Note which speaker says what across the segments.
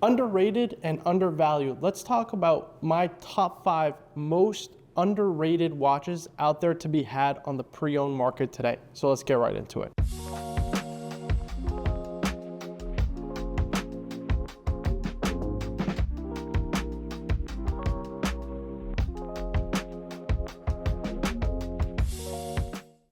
Speaker 1: Underrated and undervalued. Let's talk about my top 5 most underrated watches out there to be had on the pre-owned market today. So let's get right into it.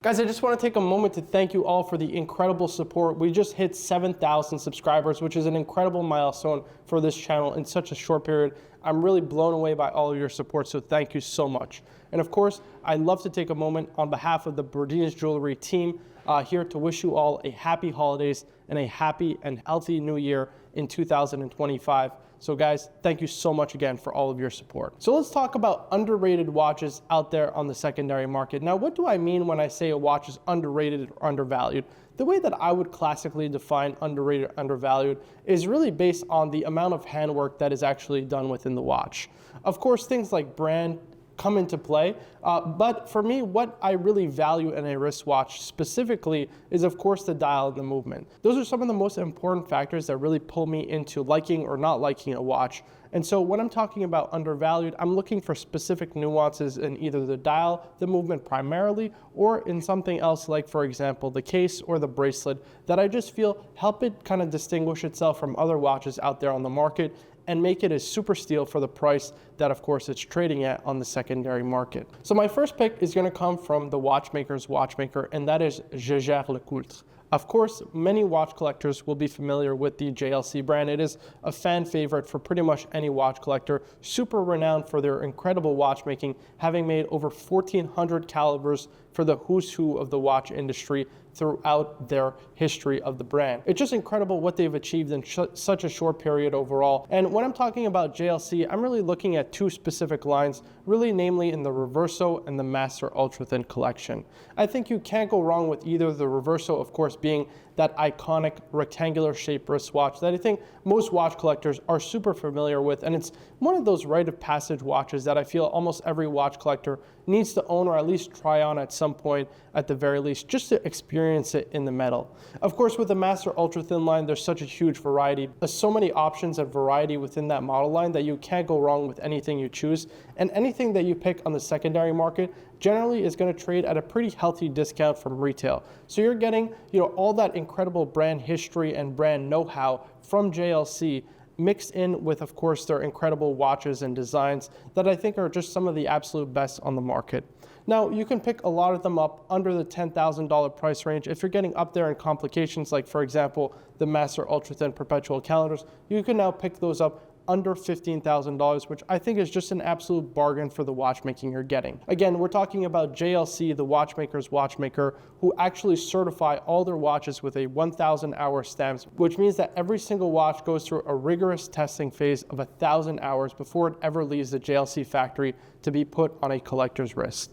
Speaker 1: Guys, I just want to take a moment to thank you all for the incredible support. We just hit 7,000 subscribers, which is an incredible milestone for this channel in such a short period. I'm really blown away by all of your support, so thank you so much. And of course, I'd love to take a moment on behalf of the Brigade Jewelry team here to wish you all a happy holidays and a happy and healthy new year in 2025. So guys, thank you so much again for all of your support. So let's talk about underrated watches out there on the secondary market. Now, what do I mean when I say a watch is underrated or undervalued? The way that I would classically define underrated or undervalued is really based on the amount of handwork that is actually done within the watch. Of course, things like brand come into play, but for me, what I really value in a wristwatch specifically is, of course, the dial and the movement. Those are some of the most important factors that really pull me into liking or not liking a watch. And so when I'm talking about undervalued, I'm looking for specific nuances in either the dial, the movement primarily, or in something else like, for example, the case or the bracelet that I just feel help it kind of distinguish itself from other watches out there on the market and make it a super steal for the price that, of course, it's trading at on the secondary market. So my first pick is going to come from the watchmaker's watchmaker, and that is Je Gère le Coultre. Of course, many watch collectors will be familiar with the JLC brand. It is a fan favorite for pretty much any watch collector, super renowned for their incredible watchmaking, having made over 1,400 calibers for the who's who of the watch industry throughout their history of the brand. It's just incredible what they've achieved in such a short period overall. And when I'm talking about JLC, I'm really looking at two specific lines, really namely in the Reverso and the Master Ultra Thin collection. I think you can't go wrong with either. The Reverso, of course, being that iconic rectangular shaped wristwatch that I think most watch collectors are super familiar with. And it's one of those rite of passage watches that I feel almost every watch collector needs to own or at least try on at some point at the very least, just to experience it in the metal. Of course, with the Master Ultra Thin line, there's such a huge variety. There's so many options and variety within that model line that you can't go wrong with anything you choose. And anything that you pick on the secondary market generally is going to trade at a pretty healthy discount from retail. So you're getting, all that incredible brand history and brand know-how from JLC mixed in with, of course, their incredible watches and designs that I think are just some of the absolute best on the market. Now, you can pick a lot of them up under the $10,000 price range. If you're getting up there in complications like, for example, the Master Ultra Thin perpetual calendars, you can now pick those up under $15,000, which I think is just an absolute bargain for the watchmaking you're getting. Again, we're talking about JLC, the watchmaker's watchmaker, who actually certify all their watches with a 1,000 hour stamp, which means that every single watch goes through a rigorous testing phase of 1,000 hours before it ever leaves the JLC factory to be put on a collector's wrist.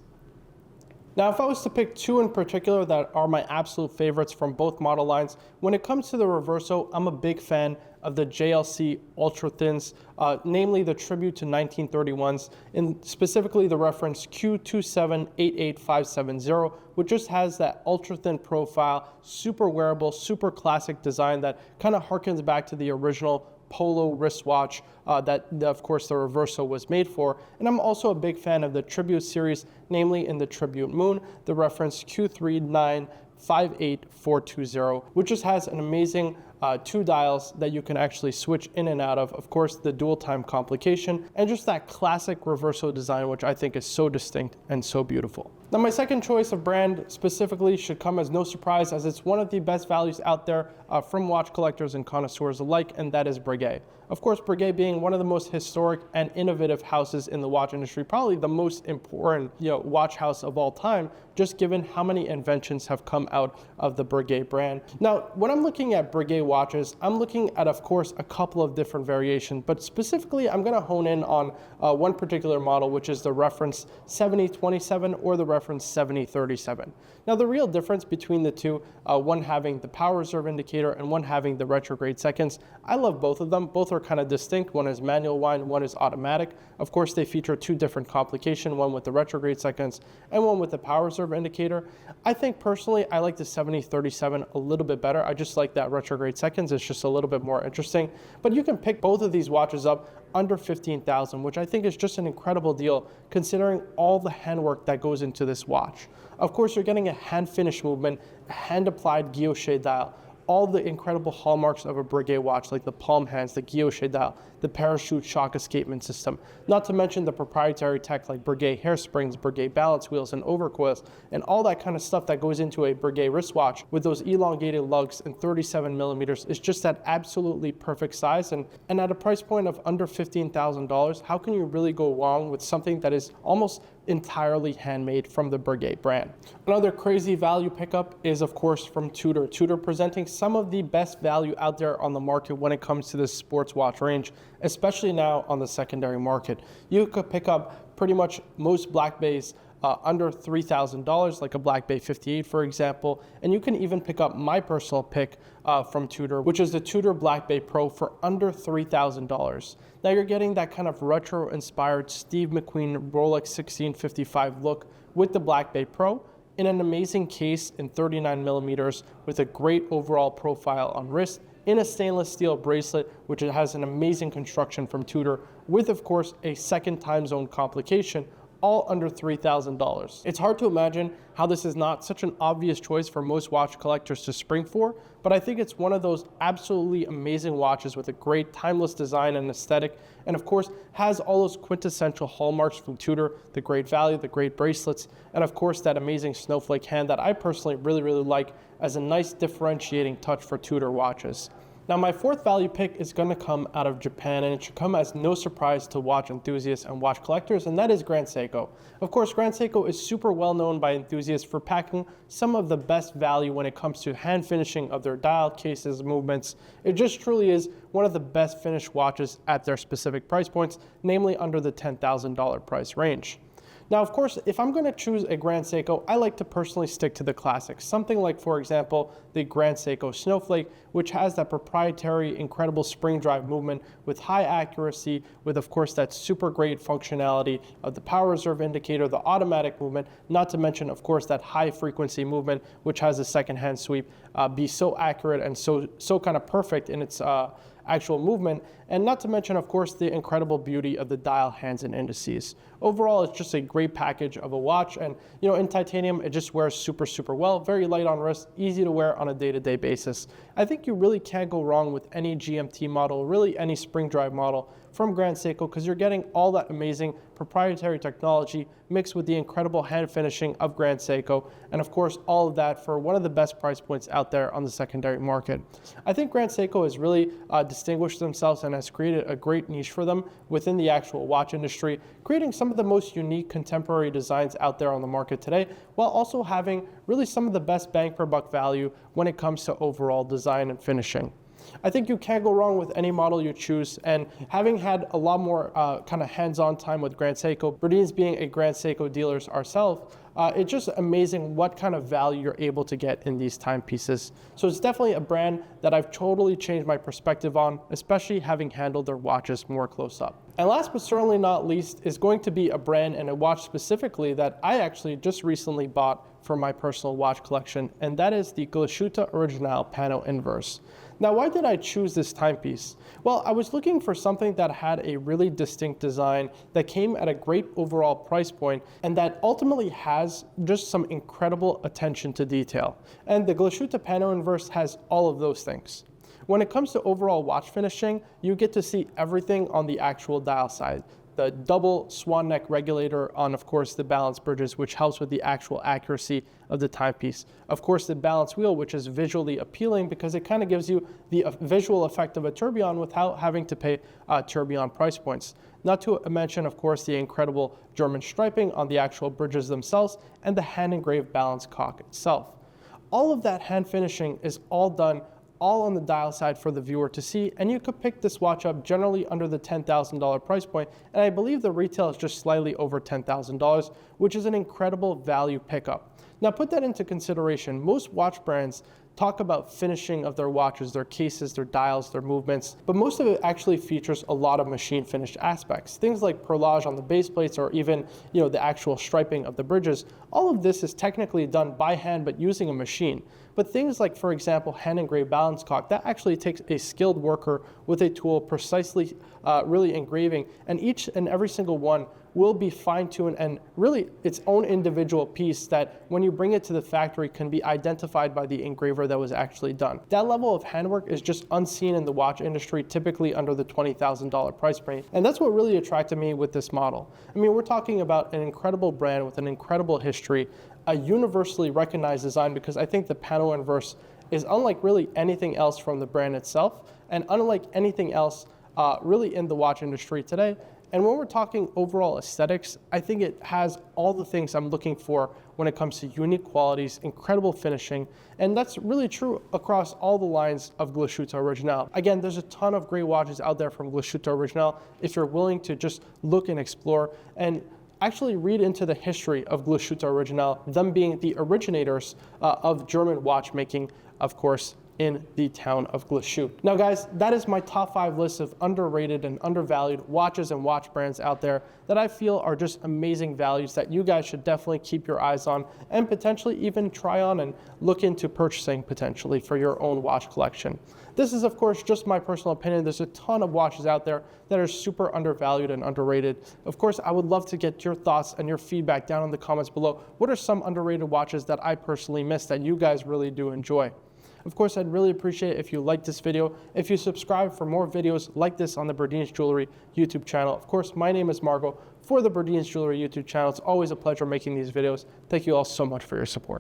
Speaker 1: Now, if I was to pick two in particular that are my absolute favorites from both model lines, when it comes to the Reverso, I'm a big fan of the JLC Ultra Thins, namely the tribute to 1931s, and specifically the reference Q2788570, which just has that ultra thin profile, super wearable, super classic design that kind of harkens back to the original polo wristwatch that, of course, the Reverso was made for. And I'm also a big fan of the Tribute series, namely in the Tribute Moon, the reference Q3958420, which just has an amazing two dials that you can actually switch in and out of course, the dual time complication, and just that classic Reverso design, which I think is so distinct and so beautiful. Now, my second choice of brand specifically should come as no surprise, as it's one of the best values out there from watch collectors and connoisseurs alike, and that is Brigade. Of course, Brigade being one of the most historic and innovative houses in the watch industry, probably the most important watch house of all time, just given how many inventions have come out of the Brigade brand. Now, when I'm looking at Brigade watches, I'm looking at, of course, a couple of different variations, but specifically, I'm going to hone in on one particular model, which is the reference 7027 or the reference 7037. Now the real difference between the two, one having the power reserve indicator and one having the retrograde seconds, I love both of them. Both are kind of distinct. One is manual wind, one is automatic. Of course, they feature two different complications, one with the retrograde seconds and one with the power reserve indicator. I think personally, I like the 7037 a little bit better. I just like that retrograde seconds. It's just a little bit more interesting. But you can pick both of these watches up under 15,000, which I think is just an incredible deal considering all the handwork that goes into this watch. Of course, you're getting a hand finish movement, a hand applied guilloche dial, all the incredible hallmarks of a Brigade watch like the palm hands, the guilloche dial, the parachute shock escapement system, not to mention the proprietary tech like Brigade hairsprings, Brigade balance wheels and overcoils, and all that kind of stuff that goes into a Brigade wristwatch with those elongated lugs and 37 millimeters is just that absolutely perfect size. And at a price point of under $15,000, how can you really go wrong with something that is almost entirely handmade from the Brigade brand? Another crazy value pickup is of course from Tutor. Tutor presenting some of the best value out there on the market when it comes to this sports watch range, especially now on the secondary market. You could pick up pretty much most Black Bays under $3,000, like a Black Bay 58, for example. And you can even pick up my personal pick from Tutor, which is the Tutor Black Bay Pro for under $3,000. Now you're getting that kind of retro-inspired Steve McQueen Rolex 1655 look with the Black Bay Pro in an amazing case in 39 millimeters with a great overall profile on wrist, in a stainless steel bracelet, which has an amazing construction from Tutor, with of course a second time zone complication, all under $3,000. It's hard to imagine how this is not such an obvious choice for most watch collectors to spring for, but I think it's one of those absolutely amazing watches with a great timeless design and aesthetic, and of course has all those quintessential hallmarks from Tutor, the great value, the great bracelets, and of course that amazing snowflake hand that I personally really like as a nice differentiating touch for Tutor watches. Now my fourth value pick is going to come out of Japan, and it should come as no surprise to watch enthusiasts and watch collectors, and that is Grand Seiko. Of course, Grand Seiko is super well known by enthusiasts for packing some of the best value when it comes to hand finishing of their dial, cases, movements. It just truly is one of the best finished watches at their specific price points, namely under the $10,000 price range. Now, of course, if I'm going to choose a Grand Seiko, I like to personally stick to the classics. Something like, for example, the Grand Seiko Snowflake, which has that proprietary, incredible spring drive movement with high accuracy, with, of course, that super great functionality of the power reserve indicator, the automatic movement, not to mention, of course, that high frequency movement, which has a second hand sweep, be so accurate and so kind of perfect in its actual movement, and not to mention, of course, the incredible beauty of the dial hands and indices. Overall, it's just a great package of a watch, and in titanium, it just wears super well, very light on wrist, easy to wear on a day-to-day basis. I think you really can't go wrong with any GMT model, really any spring drive model from Grand Seiko, because you're getting all that amazing proprietary technology mixed with the incredible hand finishing of Grand Seiko, and of course all of that for one of the best price points out there on the secondary market. I think Grand Seiko has really distinguished themselves and has created a great niche for them within the actual watch industry, creating some of the most unique contemporary designs out there on the market today, while also having really some of the best bang per buck value when it comes to overall design and finishing. I think you can't go wrong with any model you choose, and having had a lot more kind of hands-on time with Grand Seiko, Brigade's being a Grand Seiko dealers ourselves, it's just amazing what kind of value you're able to get in these timepieces. So it's definitely a brand that I've totally changed my perspective on, especially having handled their watches more close up. And last but certainly not least is going to be a brand and a watch specifically that I actually just recently bought for my personal watch collection, and that is the Guta Original Pano Inverse. Now, why did I choose this timepiece? Well, I was looking for something that had a really distinct design that came at a great overall price point and that ultimately has just some incredible attention to detail. And the Guta Pano Inverse has all of those things. When it comes to overall watch finishing, you get to see everything on the actual dial side. The double swan neck regulator on, of course, the balance bridges, which helps with the actual accuracy of the timepiece. Of course, the balance wheel, which is visually appealing because it kind of gives you the visual effect of a tourbillon without having to pay tourbillon price points. Not to mention, of course, the incredible German striping on the actual bridges themselves and the hand engraved balance cock itself. All of that hand finishing is all done all on the dial side for the viewer to see, and you could pick this watch up generally under the $10,000 price point, and I believe the retail is just slightly over $10,000, which is an incredible value pickup. Now put that into consideration. Most watch brands talk about finishing of their watches, their cases, their dials, their movements, but most of it actually features a lot of machine finished aspects. Things like perlage on the base plates, or even the actual striping of the bridges. All of this is technically done by hand but using a machine. But things like, for example, hand engraved balance cock, that actually takes a skilled worker with a tool precisely really engraving, and each and every single one will be fine-tuned and really its own individual piece that when you bring it to the factory can be identified by the engraver that was actually done. That level of handwork is just unseen in the watch industry, typically under the $20,000 price range. And that's what really attracted me with this model. I mean, we're talking about an incredible brand with an incredible history, a universally recognized design, because I think the panel inverse is unlike really anything else from the brand itself, and unlike anything else really in the watch industry today. And when we're talking overall aesthetics, I think it has all the things I'm looking for when it comes to unique qualities, incredible finishing, and that's really true across all the lines of Guta Original. Again, there's a ton of great watches out there from Guta Original if you're willing to just look and explore and actually read into the history of Guta Original, them being the originators of German watchmaking, of course, in the town of Guta. Now guys, that is my top 5 list of underrated and undervalued watches and watch brands out there that I feel are just amazing values that you guys should definitely keep your eyes on and potentially even try on and look into purchasing potentially for your own watch collection. This is of course just my personal opinion. There's a ton of watches out there that are super undervalued and underrated. Of course, I would love to get your thoughts and your feedback down in the comments below. What are some underrated watches that I personally miss that you guys really do enjoy? Of course, I'd really appreciate it if you like this video, if you subscribe for more videos like this on the Brigade Jewelry YouTube channel. Of course, my name is Margo for the Brigade Jewelry YouTube channel. It's always a pleasure making these videos. Thank you all so much for your support.